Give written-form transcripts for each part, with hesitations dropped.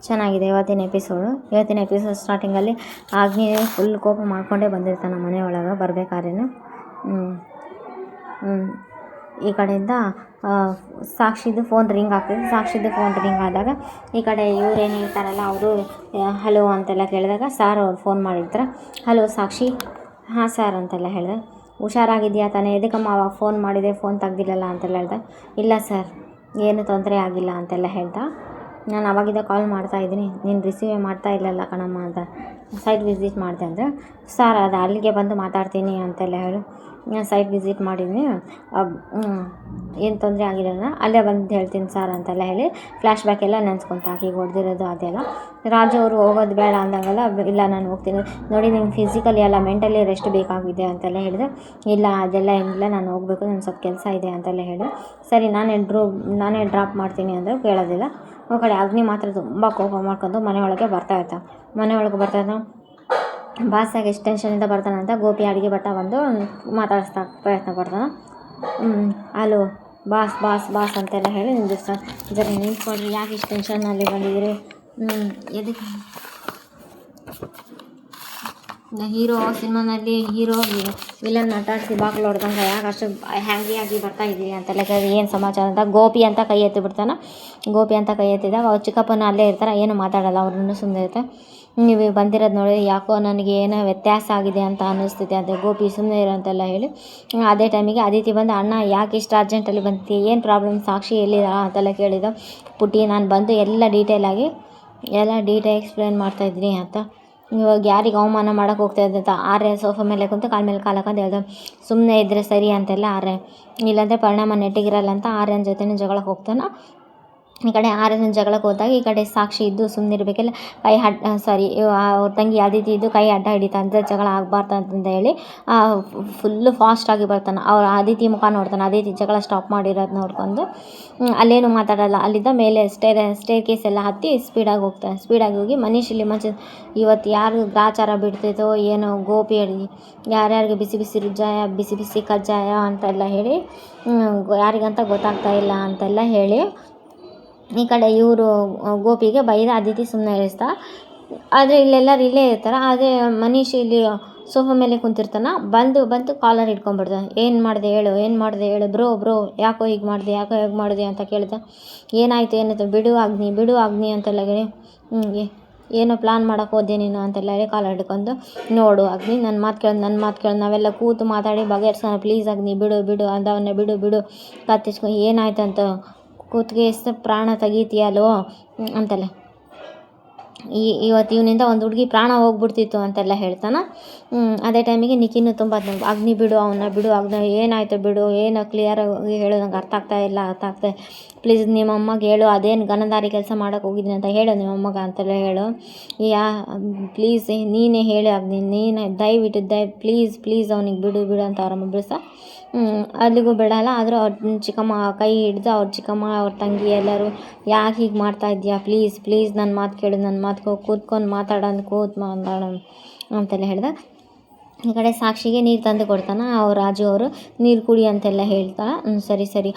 ಚೆನ್ನಾಗಿದೆ ಇವತ್ತಿನ ಎಪಿಸೋಡ್ ಸ್ಟಾರ್ಟಿಂಗಲ್ಲಿ ಆಗ್ನಿ ಫುಲ್ ಕೋಪ ಮಾಡ್ಕೊಂಡೇ ಬಂದಿರ್ತಾನೆ ಮನೆಯೊಳಗೆ ಬರಬೇಕಾದ್ರೇನು. ಈ ಕಡೆಯಿಂದ ಸಾಕ್ಷಿದು ಫೋನ್ ರಿಂಗ್ ಆದಾಗ ಈ ಕಡೆ ಇವ್ರೇನು ಹೇಳ್ತಾರಲ್ಲ ಅವರು ಹಲೋ ಅಂತೆಲ್ಲ ಕೇಳಿದಾಗ ಸಾರ್ ಅವ್ರು ಫೋನ್ ಮಾಡಿರ್ತಾರೆ. ಹಲೋ ಸಾಕ್ಷಿ, ಹಾಂ ಸರ್ ಅಂತೆಲ್ಲ ಹೇಳಿದೆ. ಹುಷಾರಾಗಿದೆಯಾ ತಾನೇ, ಎದಕ್ಕಮ್ಮ ಅವಾಗ ಫೋನ್ ಮಾಡಿದೆ, ಫೋನ್ ತೆಗ್ದಿಲ್ಲಲ್ಲ ಅಂತೆಲ್ಲ ಹೇಳ್ದೆ. ಇಲ್ಲ ಸರ್, ಏನು ತೊಂದರೆ ಆಗಿಲ್ಲ ಅಂತೆಲ್ಲ ಹೇಳ್ತಾ, ನಾನು ಅವಾಗಿದ್ದ ಕಾಲ್ ಮಾಡ್ತಾಯಿದ್ದೀನಿ, ನೀನು ರಿಸೀವೇ ಮಾಡ್ತಾ ಇಲ್ಲಲ್ಲ ಕಣಮ್ಮ ಅಂತ, ಸೈಟ್ ವಿಸಿಟ್ ಮಾಡಿದೆ ಅಂದರೆ, ಸರ್ ಅದು ಅಲ್ಲಿಗೆ ಬಂದು ಮಾತಾಡ್ತೀನಿ ಅಂತೆಲ್ಲ ಹೇಳು. ಸೈಟ್ ವಿಸಿಟ್ ಮಾಡಿದ್ದೀನಿ, ಏನು ತೊಂದರೆ ಆಗಿಲ್ಲ, ಅಲ್ಲೇ ಬಂದು ಹೇಳ್ತೀನಿ ಸರ್ ಅಂತೆಲ್ಲ ಹೇಳಿ ಫ್ಲ್ಯಾಶ್ ಬ್ಯಾಕ್ ಎಲ್ಲ ನೆನೆಸ್ಕೊತಾ ಆಕೆಗೆ ಹೊಡೆದಿರೋದು ಅದೆಲ್ಲ. ರಾಜು ಅವರು ಹೋಗೋದು ಬೇಡ ಅಂದಾಗಲ್ಲ, ಇಲ್ಲ ನಾನು ಹೋಗ್ತೀನಿ, ನೋಡಿ ನಿಮ್ಗೆ ಫಿಸಿಕಲಿ ಅಲ್ಲ ಮೆಂಟಲಿ ರೆಸ್ಟ್ ಬೇಕಾಗಿದೆ ಅಂತೆಲ್ಲ ಹೇಳಿದೆ. ಇಲ್ಲ ಅದೆಲ್ಲ ಏನಿಲ್ಲ, ನಾನು ಹೋಗಬೇಕು, ನನಗೆ ಸ್ವಲ್ಪ ಕೆಲಸ ಇದೆ ಅಂತೆಲ್ಲ ಹೇಳಿದೆ. ಸರಿ ನಾನೇ ಡ್ರಾಪ್ ಮಾಡ್ತೀನಿ ಅಂದರೆ ಕೇಳೋದಿಲ್ಲ. ಆ ಕಡೆ ಅಗ್ನಿ ಮಾತ್ರ ತುಂಬ ಕೋಪ ಮಾಡ್ಕೊಂಡು ಮನೆಯೊಳಗೆ ಬರ್ತಾಯಿದ್ದ. ಬಾಸಾಗಿ ಎಷ್ಟು ಟೆನ್ಷನಿಂದ ಬರ್ತಾನಂತ ಗೋಪಿ ಅಡುಗೆ ಭಟ್ಟ ಬಂದು ಮಾತಾಡಿಸ್ತಾ ಪ್ರಯತ್ನ ಪಡ್ತಾನೆ. ಹಲೋ ಬಾಸ್ ಅಂತೆಲ್ಲ ಹೇಳಿ ನಿಂದಿರ್ತಾನೆ. ಜರ ನಿಂತ್ಕೊಳ್ರಿ, ಯಾಕೆ ಇಷ್ಟು ಟೆನ್ಷನ್ನಲ್ಲಿ ಬಂದಿದ್ದೀರಿ, ಎದಕ್ಕೆ ಸಿನಿಮಾನಲ್ಲಿ ಹೀರೋ ವಿಲನ್ ಆಟಾಡಿಸಿ ಬಾಗಿಲು ಹೊಡೆದಂಗೆ ಯಾಕೆ ಅಷ್ಟು ಹ್ಯಾಂಗಿಯಾಗಿ ಬರ್ತಾಯಿದ್ದೀರಿ ಅಂತೆಲ್ಲ ಕೇಳಿ ಏನು ಸಮಾಚಾರ ಅಂತ ಗೋಪಿ ಅಂತ ಕೈ ಎತ್ತಿದಾಗ ಅವ್ರು ಚಿಕ್ಕಪ್ಪನ ಅಲ್ಲೇ ಇರ್ತಾರೆ, ಏನು ಮಾತಾಡೋಲ್ಲ, ಅವ್ರನ್ನೂ ಸುಮ್ಮನೆ ಇರುತ್ತೆ. ನೀವು ಬಂದಿರೋದು ನೋಡಿ ಯಾಕೋ ನನಗೆ ಏನೋ ವ್ಯತ್ಯಾಸ ಆಗಿದೆ ಅಂತ ಅನ್ನಿಸ್ತಿದೆ ಅಂತ ಗೋಪಿ ಸುಮ್ಮನೆ ಇರೋ ಅಂತೆಲ್ಲ ಹೇಳಿ, ಅದೇ ಟೈಮಿಗೆ ಅದಿತಿ ಬಂದು, ಅಣ್ಣ ಯಾಕೆ ಇಷ್ಟು ಅರ್ಜೆಂಟಲ್ಲಿ ಬಂತು, ಏನು ಪ್ರಾಬ್ಲಮ್, ಸಾಕ್ಷಿ ಎಲ್ಲಿದ ಅಂತೆಲ್ಲ ಕೇಳಿದ. ಪುಟ್ಟಿ ನಾನು ಬಂದು ಎಲ್ಲ ಡೀಟೇಲ್ ಎಕ್ಸ್ಪ್ಲೇನ್ ಮಾಡ್ತಾಯಿದ್ದೀನಿ ಅಂತ. ಇವಾಗ ಯಾರಿಗೆ ಅವಮಾನ ಮಾಡೋಕ್ಕೆ ಹೋಗ್ತಾಯಿದ್ದೆ ಅಂತ ಆರ್ಯ ಸೋಫಾ ಮೇಲೆ ಕುಂತು ಕಾಲ ಮೇಲೆ ಕಾಲು ಹಾಕೊಂಡು ಹೇಳ್ದೆ. ಸುಮ್ಮನೆ ಇದ್ದರೆ ಸರಿ ಅಂತೆಲ್ಲ ಆರ್ಯ, ಇಲ್ಲಾಂದರೆ ಪರಿಣಾಮ ನೆಟ್ಟಿಗಿರಲ್ಲ ಅಂತ ಆರ್ಯನ ಜೊತೆನೂ ಜಗಳಕ್ಕೆ ಹೋಗ್ತಾನೆ. ಈ ಕಡೆ ಆರ್ಯನ ಜಗಳಕ್ಕೆ ಹೋದಾಗ ಈ ಕಡೆ ಸಾಕ್ಷಿ ಇದ್ದು ಸುಮ್ಮನೆ ಇರಬೇಕಿಲ್ಲ, ಅವ್ರ ತಂಗಿ ಅದಿತಿ ಇದ್ದು ಕೈ ಅಡ್ಡ ಹಿಡಿತಾ ಅಂತ ಜಗಳ ಆಗಬಾರ್ದು ಅಂತಂದು ಹೇಳಿ ಫುಲ್ಲು ಫಾಸ್ಟಾಗಿ ಬರ್ತಾನೆ. ಅವ್ರು ಅದಿತಿ ಮುಖ ನೋಡ್ತಾನೆ, ಅದಿತಿ ಜಗಳ ಸ್ಟಾಪ್ ಮಾಡಿರೋದು ನೋಡ್ಕೊಂಡು ಅಲ್ಲೇನು ಮಾತಾಡಲ್ಲ. ಅಲ್ಲಿದ್ದ ಮೇಲೆ ಸ್ಟೇರ್ ಕೇಸ್ ಎಲ್ಲ ಹತ್ತಿ ಸ್ಪೀಡಾಗಿ ಹೋಗಿ ಮನೀಶ್ ಇಲ್ಲಿ ಇವತ್ತು ಯಾರು ಗ್ರಾಚಾರ ಬಿಡ್ತೈತೋ ಏನೋ, ಗೋಪಿ ಯಾರ್ಯಾರಿಗೆ ಬಿಸಿ ರುಜ್ಜಾಯ ಬಿಸಿ ಕಜ್ಜಾಯ ಅಂತೆಲ್ಲ ಹೇಳಿ ಯಾರಿಗಂತ ಗೊತ್ತಾಗ್ತಾ ಇಲ್ಲ ಅಂತೆಲ್ಲ ಹೇಳಿ ಈ ಕಡೆ ಇವರು ಗೋಪಿಗೆ ಬೈದ ಅದಿತಿ ಸುಮ್ಮನೆ ಇರಿಸ್ತಾ. ಆದರೆ ಇಲ್ಲೆಲ್ಲರೂ ಇಲ್ಲೇ ಇರ್ತಾರೆ. ಆದರೆ ಮನೀಶ್ ಇಲ್ಲಿ ಸೋಫಾ ಮೇಲೆ ಕುಂತಿರ್ತಾನೆ. ಬಂದು ಕಾಲರ್ ಹಿಡ್ಕೊಂಡ್ಬಿಡ್ತಾನೆ. ಏನು ಮಾಡಿದೆ ಹೇಳು ಬ್ರೋ, ಯಾಕೋ ಹೀಗೆ ಮಾಡಿದೆ ಅಂತ ಕೇಳ್ದೆ. ಏನಾಯಿತು ಬಿಡು ಅಗ್ನಿ ಅಂತೆಲ್ಲ ಹೇಳಿ, ಏನೋ ಪ್ಲ್ಯಾನ್ ಮಾಡೋಕ್ಕೆ ಹೋದೆ ನೀನು ಅಂತೆಲ್ಲ ಹೇಳಿ ಕಾಲರ್ ಹಿಡ್ಕೊಂಡು, ನೋಡು ಅಗ್ನಿ ನನ್ನ ಮಾತು ಕೇಳು, ನಾವೆಲ್ಲ ಕೂತು ಮಾತಾಡಿ ಬಗೆಹರಿಸೋಣ, ಪ್ಲೀಸ್ ಅಗ್ನಿ ಬಿಡು ಅಂದವನ್ನೇ ಬಿಡು ಕತ್ತಿಸ್ಕೊಂಡು ಏನಾಯ್ತು ಅಂತ ಕೂತ್ಗೆ ಎಷ್ಟು ಪ್ರಾಣ ತೆಗೀತೀಯಲ್ಲೋ ಅಂತೆಲ್ಲ, ಇವತ್ತು ಇವನಿಂದ ಒಂದು ಹುಡುಗಿ ಪ್ರಾಣ ಹೋಗ್ಬಿಡ್ತಿತ್ತು ಅಂತೆಲ್ಲ ಹೇಳ್ತಾನೆ. ಅದೇ ಟೈಮಿಗೆ ನಿಖಿನೂ ತುಂಬ ಅಗ್ನಿ ಬಿಡು ಅಗ್ನಿ ಏನಾಯಿತು ಬಿಡು, ಏನು ಕ್ಲಿಯರಾಗಿ ಹೇಳು, ನಂಗೆ ಅರ್ಥ ಆಗ್ತಾಯಿಲ್ಲ ಪ್ಲೀಸ್ ನಿಮ್ಮಮ್ಮಗೆ ಹೇಳು, ಅದೇನು ಗನದಾರಿ ಕೆಲಸ ಮಾಡೋಕ್ಕೆ ಹೋಗಿದ್ದೀನಿ ಅಂತ ಹೇಳು ನಿಮ್ಮಮ್ಮಗೆ ಅಂತೆಲ್ಲ ಹೇಳು, ಪ್ಲೀಸ್ ನೀನೇ ಹೇಳು ಅಗ್ನಿ, ನೀನು ದಯವಿಟ್ಟು ಪ್ಲೀಸ್ ಅವನಿಗೆ ಬಿಡು ಅಂತ ಅವರಮ್ಮ ಬಿಡಿಸ. ಅಲ್ಲಿಗೂ ಬಿಡಲ್ಲ. ಆದರೂ ಅವ್ರ ಚಿಕ್ಕಮ್ಮ ಕೈ ಹಿಡ್ದು ಅವ್ರ ಚಿಕ್ಕಮ್ಮ ಅವ್ರ ತಂಗಿ ಎಲ್ಲರೂ, ಯಾಕೆ ಹೀಗೆ ಮಾಡ್ತಾ ಇದೆಯಾ, ಪ್ಲೀಸ್ ನನ್ನ ಮಾತು ಕೇಳು, ನನ್ನ ಮಾತು ಕೂತ್ಕೊಂಡು ಮಾತಾಡೋಣ ಅಂತೆಲ್ಲ ಹೇಳ್ದೆ. ಈ ಕಡೆ ಸಾಕ್ಷಿಗೆ ನೀರು ತಂದು ಕೊಡ್ತಾನೆ. ರಾಜು ಅವರು ನೀರು ಕುಡಿ ಅಂತೆಲ್ಲ ಹೇಳ್ತಾನೆ. ಸರಿ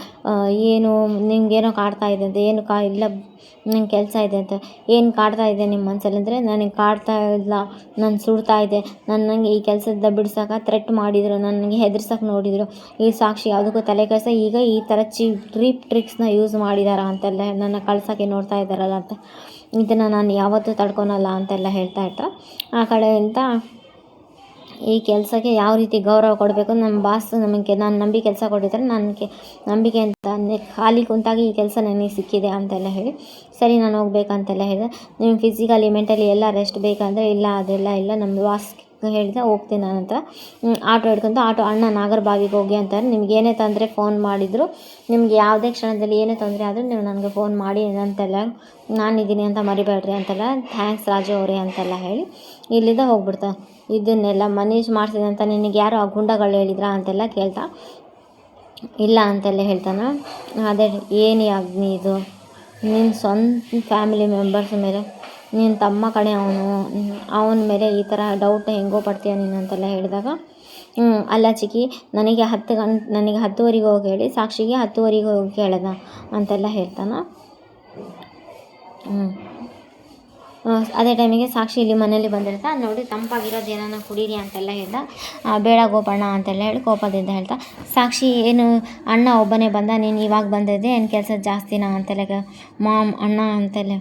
ಏನು ನಿಮ್ಗೇನೋ ಕಾಡ್ತಾ ಇದೆ ಅಂತ, ಏನು ಇಲ್ಲ ನಂಗೆ ಕೆಲಸ ಇದೆ ಅಂತ, ಏನು ಕಾಡ್ತಾ ಇದೆ ನಿಮ್ಮ ಮನಸ್ಸಲ್ಲಿ ಅಂದರೆ, ನನಗೆ ಕಾಡ್ತಾ ಇಲ್ಲ, ನಾನು ಸುಡ್ತಾ ಇದೆ, ನನಗೆ ಈ ಕೆಲಸದ ಬಿಡ್ಸೋಕೆ ಥ್ರೆಟ್ ಮಾಡಿದರು, ನನಗೆ ಹೆದರ್ಸೋಕೆ ನೋಡಿದರು, ಈ ಸಾಕ್ಷಿ ಯಾವುದಕ್ಕೂ ತಲೆ ಕೆಡಿಸ ಈಗ ಈ ಥರ ಟ್ರಿಕ್ಸ್ನ ಯೂಸ್ ಮಾಡಿದಾರ ಅಂತೆಲ್ಲ, ನನ್ನ ಕಳ್ಸೋಕ್ಕೆ ನೋಡ್ತಾ ಇದ್ದಾರಲ್ಲ ಅಂತ, ಇದನ್ನು ನಾನು ಯಾವತ್ತೂ ತಡ್ಕೊಳಲ್ಲ ಅಂತೆಲ್ಲ ಹೇಳ್ತಾ ಇರ್ತಾರೆ. ಆ ಕಡೆಯಿಂದ ಈ ಕೆಲಸಕ್ಕೆ ಯಾವ ರೀತಿ ಗೌರವ ಕೊಡಬೇಕು, ನಮ್ಮ ಬಾಸ್ ನಾನು ನಂಬಿ ಕೆಲಸ ಕೊಟ್ಟಿದ್ದಾರೆ, ನನಗೆ ನಂಬಿಕೆ ಅಂತ ಖಾಲಿ ಕುಂತಾಗಿ ಈ ಕೆಲಸ ನನಗೆ ಸಿಕ್ಕಿದೆ ಅಂತೆಲ್ಲ ಹೇಳಿ, ಸರಿ ನಾನು ಹೋಗ್ಬೇಕಂತೆಲ್ಲ ಹೇಳಿದೆ. ನಿಮ್ಗೆ ಫಿಸಿಕಲಿ ಮೆಂಟಲಿ ಎಲ್ಲ ರೆಸ್ಟ್ ಬೇಕಂದರೆ, ಇಲ್ಲ ಅದೆಲ್ಲ ಇಲ್ಲ, ನಮ್ಮ ಬಾಸ್ ಹೇಳಿದೆ ಹೋಗ್ತೀನಿ ನಾನಂತ ಆಟೋ ಹಿಡ್ಕೊಂಡು ಅಣ್ಣ ನಾಗರಬಾವಿಗೆ ಹೋಗಿ ಅಂತಾರೆ. ನಿಮ್ಗೆ ಏನೇ ತೊಂದರೆ ಫೋನ್ ಮಾಡಿದ್ರು, ನಿಮ್ಗೆ ಯಾವುದೇ ಕ್ಷಣದಲ್ಲಿ ಏನೇ ತೊಂದರೆ ಆದರೂ ನೀವು ನನಗೆ ಫೋನ್ ಮಾಡಿ ಅಂತೆಲ್ಲ, ನಾನಿದ್ದೀನಿ ಅಂತ ಮರಿಬೇಡ್ರಿ ಅಂತೆಲ್ಲ, ಥ್ಯಾಂಕ್ಸ್ ರಾಜು ಅವರೇ ಅಂತೆಲ್ಲ ಹೇಳಿ ಇಲ್ಲಿಂದ ಹೋಗ್ಬಿಡ್ತಾರೆ. ಇದನ್ನೆಲ್ಲ ಮನೀಶ್ ಮಾಡ್ತಿದ್ದಂತ ನಿನಗೆ ಯಾರು ಆ ಗುಂಡಗಳು ಹೇಳಿದ್ರಾ ಅಂತೆಲ್ಲ ಕೇಳ್ತಾ, ಇಲ್ಲ ಅಂತೆಲ್ಲ ಹೇಳ್ತಾನೆ. ಅದೇ ಏನು ಅಗ್ನಿ ಇದು, ನಿನ್ನ ಸ್ವಂತ ಫ್ಯಾಮಿಲಿ ಮೆಂಬರ್ಸ್ ಮೇಲೆ, ನಿನ್ನ ತಮ್ಮ ಕಡೆ ಅವನ ಮೇಲೆ ಈ ಥರ ಡೌಟ್ ಹೆಂಗೋ ಪಡ್ತೀಯ ನೀನು ಅಂತೆಲ್ಲ ಹೇಳಿದಾಗ, ಅಲ್ಲ ಚಿಕ್ಕಿ, ನನಗೆ 10:10ವರೆಗೆ ಹೋಗಿ ಹೇಳಿ, ಸಾಕ್ಷಿಗೆ 10ವರೆಗೆ ಹೋಗಿ ಕೇಳೋದ ಅಂತೆಲ್ಲ ಹೇಳ್ತಾನೆ. ಹ್ಞೂ ಅದೇ ಟೈಮಿಗೆ ಸಾಕ್ಷಿ ಇಲ್ಲಿ ಮನೇಲಿ ಬಂದಿರ್ತಾ ನೋಡಿ ತಂಪಾಗಿರೋದು ಏನಾನ ಕುಡೀರಿ ಅಂತೆಲ್ಲ ಹೇಳ್ದ. ಬೇಡ ಗೋಪಣ್ಣ ಅಂತೆಲ್ಲ ಹೇಳಿ ಕೋಪದಿಂದ ಹೇಳ್ತಾ, ಸಾಕ್ಷಿ ಏನು ಅಣ್ಣ ಒಬ್ಬನೇ ಬಂದ, ನೀನು ಇವಾಗ ಬಂದಿದ್ದೆ ಏನು ಕೆಲಸ ಜಾಸ್ತಿನಾ ಅಂತೆಲ್ಲ ಮಾಮ್ ಅಣ್ಣ ಅಂತೆಲ್ಲ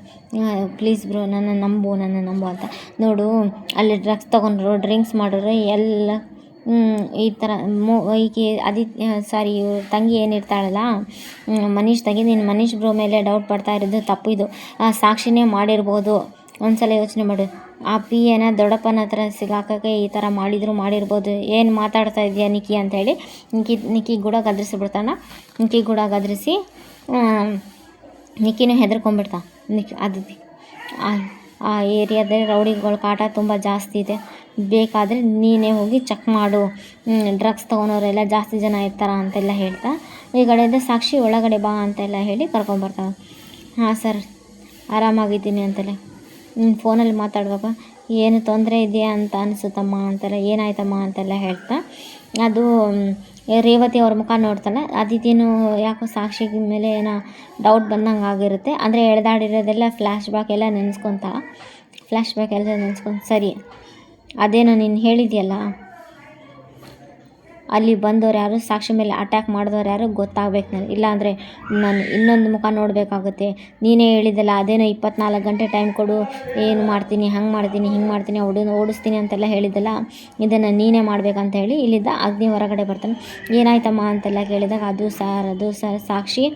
ಪ್ಲೀಸ್ ಬ್ರೋ ನನ್ನ ನಂಬು ಅಂತ. ನೋಡು ಅಲ್ಲಿ ಡ್ರಗ್ಸ್ ತೊಗೊಂಡ್ರು, ಡ್ರಿಂಕ್ಸ್ ಮಾಡಿದ್ರು ಎಲ್ಲ ಈ ಥರ ಈಕೆ ಸಾರಿ ತಂಗಿ ಏನಿರ್ತಾಳಲ್ಲ ಮನೀಶ್ ತಂಗಿ, ನೀನು ಮನೀಶ್ ಬ್ರೋ ಮೇಲೆ ಡೌಟ್ ಪಡ್ತಾ ಇರೋದು ತಪ್ಪು. ಇದು ಸಾಕ್ಷಿನೇ ಮಾಡಿರ್ಬೋದು. ಒಂದ್ಸಲ ಯೋಚನೆ ಮಾಡು. ಆ ಪಿ ಏನ ದೊಡ್ಡಪ್ಪನ ಹತ್ರ ಸಿಗಾಕಕ್ಕೆ ಈ ಥರ ಮಾಡಿರ್ಬೋದು. ಏನು ಮಾತಾಡ್ತಾ ಇದೆಯಾ ನಿಕ್ಕಿ ಅಂಥೇಳಿ ನಿಕ್ಕಿ ಕೂಡ ಗದರಿಸಿಬಿಡ್ತಾನ. ನಿಕ್ಕಿ ಕೂಡ ಗದರಿಸಿ ನಿಕ್ಕಿನೂ ಹೆದರ್ಕೊಂಡ್ಬಿಡ್ತಾ. ಆದಿತ್ಯ ಆ ಏರಿಯಾದಲ್ಲಿ ರೌಡಿಗಳ ಕಾಟ ತುಂಬ ಜಾಸ್ತಿ ಇದೆ, ಬೇಕಾದರೆ ನೀನೇ ಹೋಗಿ ಚೆಕ್ ಮಾಡು, ಡ್ರಗ್ಸ್ ತೊಗೊಳೋರೆಲ್ಲ ಜಾಸ್ತಿ ಜನ ಇರ್ತಾರ ಅಂತೆಲ್ಲ ಹೇಳ್ತಾ ಈ ಕಡೆಯಿಂದ ಸಾಕ್ಷಿ ಒಳಗಡೆ ಬಾ ಅಂತೆಲ್ಲ ಹೇಳಿ ಕರ್ಕೊಂಬರ್ತಾಳೆ. ಹಾಂ ಸರ್ ಆರಾಮಾಗಿದ್ದೀನಿ ಅಂತೆಲ್ಲ ಫೋನಲ್ಲಿ ಮಾತಾಡುವಾಗ ಏನು ತೊಂದರೆ ಇದೆಯಾ ಅಂತ ಅನಿಸುತ್ತಮ್ಮ ಅಂತೆಲ್ಲ, ಏನಾಯ್ತಮ್ಮ ಅಂತೆಲ್ಲ ಹೇಳ್ತಾ ಅದು ರೇವತಿ ಅವ್ರ ಮುಖ ನೋಡ್ತಾಳೆ. ಅದಿತಿನೂ ಯಾಕೋ ಸಾಕ್ಷಿ ಮೇಲೆ ಏನೋ ಡೌಟ್ ಬಂದಂಗೆ ಆಗಿರುತ್ತೆ. ಅಂದರೆ ಎಳೆದಾಡಿರೋದೆಲ್ಲ ಫ್ಲ್ಯಾಶ್ ಬ್ಯಾಕ್ ಎಲ್ಲ ನೆನೆಸ್ಕೊಂಡು ಸರಿ ಅದೇನೋ ನೀನು ಹೇಳಿದೆಯಲ್ಲ ಅಲ್ಲಿ ಬಂದವ್ರು ಯಾರು, ಸಾಕ್ಷಿ ಮೇಲೆ ಅಟ್ಯಾಕ್ ಮಾಡಿದವ್ರು ಯಾರು ಗೊತ್ತಾಗಬೇಕು ನನಗೆ, ಇಲ್ಲಾಂದರೆ ನಾನು ಇನ್ನೊಂದು ಮುಖ ನೋಡಬೇಕಾಗುತ್ತೆ. ನೀನೇ ಹೇಳಿದೆಲ್ಲ ಅದೇನೋ 24 ಗಂಟೆ ಟೈಮ್ ಕೊಡು, ಏನು ಮಾಡ್ತೀನಿ, ಹಂಗೆ ಮಾಡ್ತೀನಿ, ಹಿಂಗೆ ಮಾಡ್ತೀನಿ, ಓಡಿಸ್ತೀನಿ ಅಂತೆಲ್ಲ ಹೇಳಿದ್ದೆಲ್ಲ ಇದನ್ನು ನೀನೇ ಮಾಡಬೇಕಂತ ಹೇಳಿ ಇಲ್ಲಿದ್ದ ಅಗ್ನಿ ಹೊರಗಡೆ ಬರ್ತಾನೆ. ಏನಾಯ್ತಮ್ಮ ಅಂತೆಲ್ಲ ಕೇಳಿದಾಗ ಅದು ಸರ್ ಸಾಕ್ಷಿ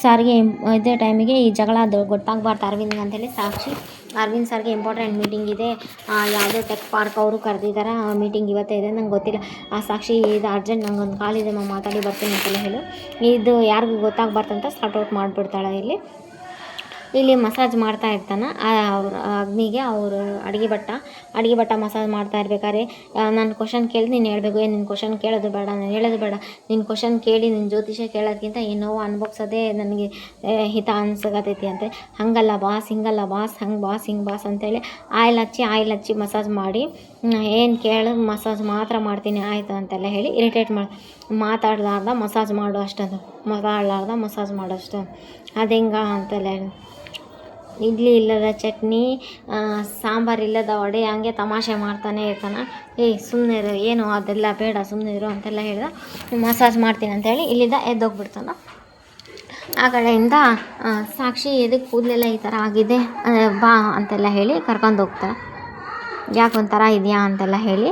ಸಾರಿಗೆ ಇದೇ ಟೈಮಿಗೆ ಈ ಜಗಳ ಗೊತ್ತಾಗಬಾರ್ದು ಅರವಿಂದ್ಗೆ ಅಂತೇಳಿ ಸಾಕ್ಷಿ ಅರವಿಂದ್ ಸರ್ಗೆ ಇಂಪಾರ್ಟೆಂಟ್ ಮೀಟಿಂಗ್ ಇದೆ, ಯಾವುದೋ ಟೆಕ್ ಪಾರ್ಕ್ ಅವರು ಕರೆದಿದ್ದಾರೆ, ಆ ಮೀಟಿಂಗ್ ಇವತ್ತೇ ಇದೆ, ನಂಗೆ ಗೊತ್ತಿಲ್ಲ. ಆ ಸಾಕ್ಷಿ ಇದು ಅರ್ಜೆಂಟ್ ನಂಗೊಂದು ಕಾಲ್ ಇದೆ, ಮಾತಾಡಿ ಬರ್ತೀನಿ ಅಂತೆಲ್ಲ ಹೇಳು. ಇದು ಯಾರಿಗೂ ಗೊತ್ತಾಗಬಾರ್ದು ಅಂತ ಸಾರ್ಟ್ ಔಟ್ ಮಾಡಿಬಿಡ್ತಾಳೆ. ಇಲ್ಲಿ ಮಸಾಜ್ ಮಾಡ್ತಾ ಇರ್ತಾನೆ ಅವ್ರ ಅಗ್ನಿಗೆ. ಅವರು ಅಡುಗೆ ಭಟ್ಟ ಮಸಾಜ್ ಮಾಡ್ತಾ ಇರ್ಬೇಕಾದ್ರೆ ನಾನು ಕ್ವಶನ್ ಕೇಳಿದ್ರೆ ನೀನು ಹೇಳಬೇಕು. ನಿನ್ನ ಕ್ವಶನ್ ಕೇಳೋದು ಬೇಡ, ನಾನು ಹೇಳೋದು ಬೇಡ, ನಿನ್ನ ಕ್ವಶನ್ ಕೇಳಿ ನಿನ್ನ ಜ್ಯೋತಿಷ ಕೇಳೋದಕ್ಕಿಂತ ಈ ನೋವು ಅನುಭವಿಸೋದೇ ನನಗೆ ಹಿತ ಅನ್ಸಕತ್ತೈತಿ ಅಂತೆ. ಹಂಗಲ್ಲ ಬಾಸ್, ಹಿಂಗಲ್ಲ ಬಾಸ್, ಹಂಗೆ ಬಾಸ್, ಹಿಂಗೆ ಬಾಸ್ ಅಂತೇಳಿ ಆಯಿಲ್ ಹಚ್ಚಿ ಮಸಾಜ್ ಮಾಡಿ ಏನು ಕೇಳು ಮಸಾಜ್ ಮಾತ್ರ ಮಾಡ್ತೀನಿ ಆಯಿತು ಅಂತೆಲ್ಲ ಹೇಳಿ ಇರಿಟೇಟ್ ಮಾತಾಡಲಾರ್ದ ಮಸಾಜ್ ಮಾಡು ಅಷ್ಟದು, ಮಸಾಜ್ ಮಾಡೋಷ್ಟು ಅದು ಹೆಂಗ ಅಂತೆಲ್ಲ ಹೇಳಿ ಇಡ್ಲಿ ಇಲ್ಲದ ಚಟ್ನಿ, ಸಾಂಬಾರು ಇಲ್ಲದ ವಡೆ, ಹಂಗೆ ತಮಾಷೆ ಮಾಡ್ತಾನೆ ಇರ್ತಾನೆ. ಸುಮ್ಮನೆ ಇರು, ಏನು ಅದೆಲ್ಲ ಬೇಡ, ಸುಮ್ಮನೆ ಇರು ಅಂತೆಲ್ಲ ಹೇಳಿದ. ಮಸಾಜ್ ಮಾಡ್ತೀನಿ ಅಂತೇಳಿ ಇಲ್ಲಿಂದ ಎದ್ದೋಗ್ಬಿಡ್ತಾನೆ. ಆ ಕಡೆಯಿಂದ ಸಾಕ್ಷಿ ಎದಕ್ಕೆ ಕೂದಲೆಲ್ಲ ಈ ಥರ ಆಗಿದೆ ಬಾ ಅಂತೆಲ್ಲ ಹೇಳಿ ಕರ್ಕೊಂಡು ಹೋಗ್ತಾರೆ. ಯಾಕೆ ಒಂಥರ ಇದೆಯಾ ಅಂತೆಲ್ಲ ಹೇಳಿ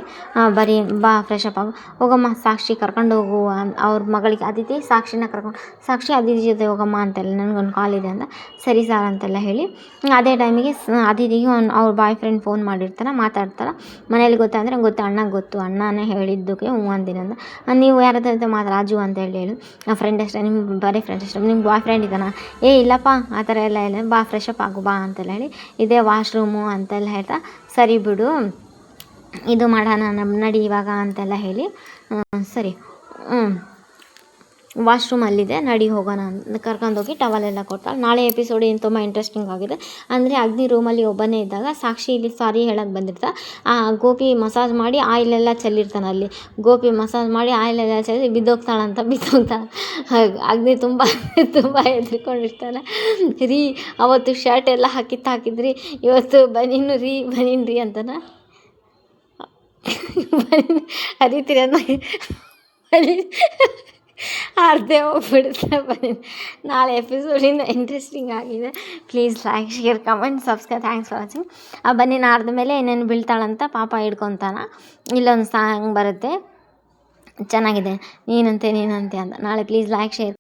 ಬರೀ ಬಾ ಫ್ರೆಶ್ ಅಪ್ ಆಗು, ಹೋಗಮ್ಮ ಸಾಕ್ಷಿ ಕರ್ಕೊಂಡು ಹೋಗು ಅವ್ರ ಮಗಳಿಗೆ ಅದಿತಿ ಸಾಕ್ಷಿನ ಕರ್ಕೊಂಡು ಸಾಕ್ಷಿ ಅದಿತಿ ಜೊತೆ ಹೋಗಮ್ಮ ಅಂತೆಲ್ಲ ನನಗೊಂದು ಕಾಲ್ ಇದೆ ಅಂತ. ಸರಿ ಸಾರ್ ಅಂತೆಲ್ಲ ಹೇಳಿ ಅದೇ ಟೈಮಿಗೆ ಅದಿತಿಗೆ ಅವ್ರ ಬಾಯ್ ಫ್ರೆಂಡ್ ಫೋನ್ ಮಾಡಿರ್ತಾರೆ, ಮಾತಾಡ್ತಾರೆ. ಮನೇಲಿ ಗೊತ್ತಾದರೆ ಅಣ್ಣಗೆ ಗೊತ್ತು, ಅಣ್ಣನೇ ಹೇಳಿದ್ದಕ್ಕೆ ಹ್ಞೂ ಅಂದಿನ ಅಂತ. ನೀವು ಯಾರ ಹತ್ರ ರಾಜು ಅಂತ ಹೇಳು, ಫ್ರೆಂಡ್ ಅಷ್ಟೇ, ನಿಮ್ಮ ಬರೀ ಫ್ರೆಂಡ್ ಅಷ್ಟೇ, ನಿಮ್ಮ ಬಾಯ್ ಫ್ರೆಂಡ್ ಇದ್ದಾನ? ಇಲ್ಲಪ್ಪ ಆ ಥರ ಎಲ್ಲ ಇಲ್ಲ, ಬಾ ಫ್ರೆಶ್ ಅಪ್ ಆಗು ಬಾ ಅಂತೆಲ್ಲ ಹೇಳಿ ಇದೇ ವಾಶ್ರೂಮು ಅಂತೆಲ್ಲ ಹೇಳ್ತಾ ಸರಿ ಬಿಡು ಇದು ಮಾಡೋಣ ನಡಿ ಇವಾಗ ಅಂತೆಲ್ಲ ಹೇಳಿ ಸರಿ ವಾಶ್ರೂಮ್ ಅಲ್ಲಿದೆ ನಡಿ ಹೋಗೋಣ ಅಂತ ಕರ್ಕೊಂಡೋಗಿ ಟವಲೆಲ್ಲ ಕೊಡ್ತಾಳೆ. ನಾಳೆ ಎಪಿಸೋಡ್ ಏನು ತುಂಬ ಇಂಟ್ರೆಸ್ಟಿಂಗ್ ಆಗಿದೆ. ಅಂದರೆ ಅಗ್ನಿ ರೂಮಲ್ಲಿ ಒಬ್ಬನೇ ಇದ್ದಾಗ ಸಾಕ್ಷಿ ಇಲ್ಲಿ ಸಾರಿ ಹೇಳಕ್ಕೆ ಬಂದಿರ್ತಾ ಗೋಪಿ ಮಸಾಜ್ ಮಾಡಿ ಆಯಿಲೆಲ್ಲ ಚೆಲ್ಲಿರ್ತಾನೆ. ಅಲ್ಲಿ ಗೋಪಿ ಮಸಾಜ್ ಮಾಡಿ ಆಯಿಲೆಲ್ಲ ಚೆಲ್ಲಿ ಬಿದ್ದೋಗ್ತಾಳೆ. ಅಗ್ನಿ ತುಂಬ ಹೆದ್ರಿಕೊಂಡಿರ್ತಾನೆ. ರೀ ಅವತ್ತು ಶರ್ಟ್ ಎಲ್ಲ ಹಾಕಿದ್ರಿ, ಇವತ್ತು ಬನೀನ್ ರೀ ಅಂತಾನೆ ಹರಿತೀರಿ ಅಂತ ಅರ್ಧೇ ಹೋಗ್ಬಿಡುತ್ತೆ. ನಾಳೆ ಎಪಿಸೋಡಿಂದ ಇಂಟ್ರೆಸ್ಟಿಂಗ್ ಆಗಿದೆ. Please like, share, comment, subscribe. Thanks for watching. ಬನ್ನಿ ನಾಡ್ದ ಮೇಲೆ ಏನೇನು ಬೀಳ್ತಾಳಂತ ಪಾಪ ಹಿಡ್ಕೊತಾನ. ಇಲ್ಲೊಂದು ಸಾಂಗ್ ಬರುತ್ತೆ ಚೆನ್ನಾಗಿದೆ, ನೀನಂತೆ ಅಂತ. ನಾಳೆ ಪ್ಲೀಸ್ ಲೈಕ್, ಶೇರ್.